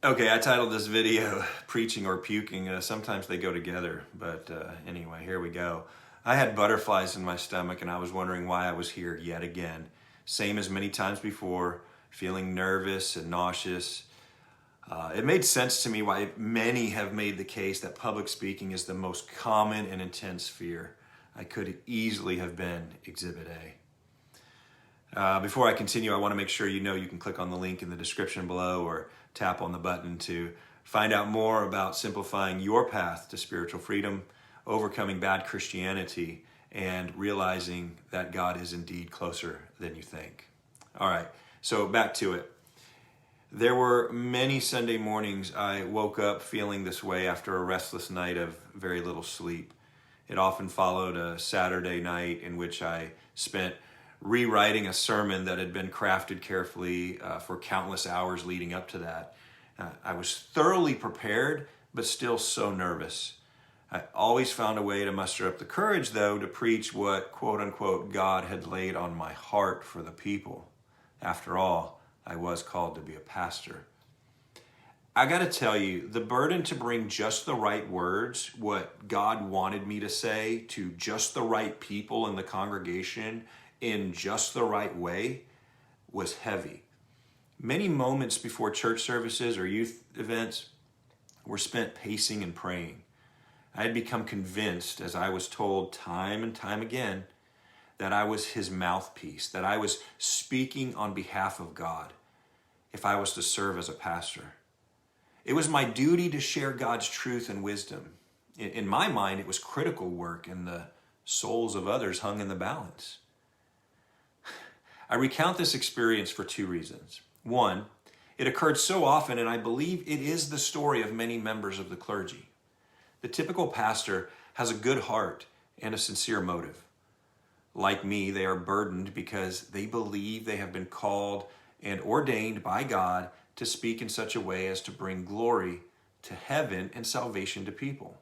Okay, I titled this video Preaching or Puking. Sometimes they go together, but anyway, here we go. I had butterflies in my stomach and I was wondering why I was here yet again. Same as many times before, feeling nervous and nauseous. It made sense to me why many have made the case that public speaking is the most common and intense fear. I could easily have been Exhibit A. Before I continue, I want to make sure you know you can click on the link in the description below or tap on the button to find out more about simplifying your path to spiritual freedom, overcoming bad Christianity, and realizing that God is indeed closer than you think. All right, so back to it. There were many Sunday mornings I woke up feeling this way after a restless night of very little sleep. It often followed a Saturday night in which I spent rewriting a sermon that had been crafted carefully for countless hours leading up to that. I was thoroughly prepared, but still so nervous. I always found a way to muster up the courage, though, to preach what, quote unquote, God had laid on my heart for the people. After all, I was called to be a pastor. I gotta tell you, the burden to bring just the right words, what God wanted me to say to just the right people in the congregation in just the right way, was heavy. Many moments before church services or youth events were spent pacing and praying. I had become convinced, as I was told time and time again, that I was his mouthpiece, that I was speaking on behalf of God if I was to serve as a pastor. It was my duty to share God's truth and wisdom. In my mind, it was critical work, and the souls of others hung in the balance. I recount this experience for two reasons. One, it occurred so often, and I believe it is the story of many members of the clergy. The typical pastor has a good heart and a sincere motive. Like me, they are burdened because they believe they have been called and ordained by God to speak in such a way as to bring glory to heaven and salvation to people.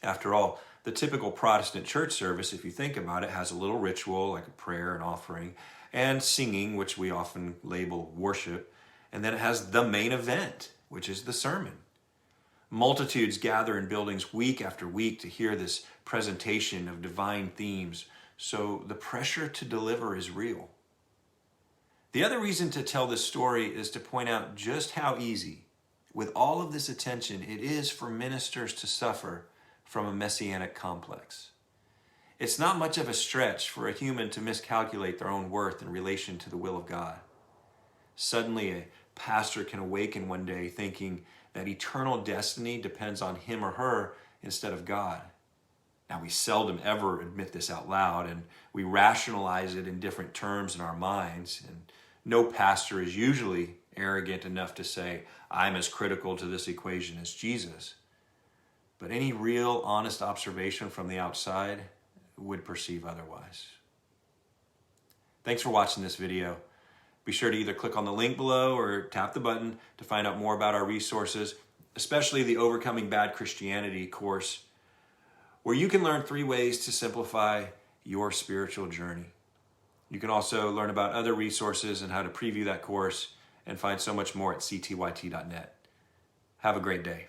After all, the typical Protestant church service, if you think about it, has a little ritual like a prayer and offering, and singing, which we often label worship, and then it has the main event, which is the sermon. Multitudes gather in buildings week after week to hear this presentation of divine themes, so the pressure to deliver is real. The other reason to tell this story is to point out just how easy, with all of this attention, it is for ministers to suffer from a Messianic complex. It's not much of a stretch for a human to miscalculate their own worth in relation to the will of God. Suddenly, a pastor can awaken one day thinking that eternal destiny depends on him or her instead of God. Now, we seldom ever admit this out loud, and we rationalize it in different terms in our minds. And no pastor is usually arrogant enough to say, I'm as critical to this equation as Jesus. But any real, honest observation from the outside would perceive otherwise. Thanks for watching this video. Be sure to either click on the link below or tap the button to find out more about our resources, especially the Overcoming Bad Christianity course, where you can learn 3 ways to simplify your spiritual journey. You can also learn about other resources and how to preview that course and find so much more at ctyt.net. Have a great day.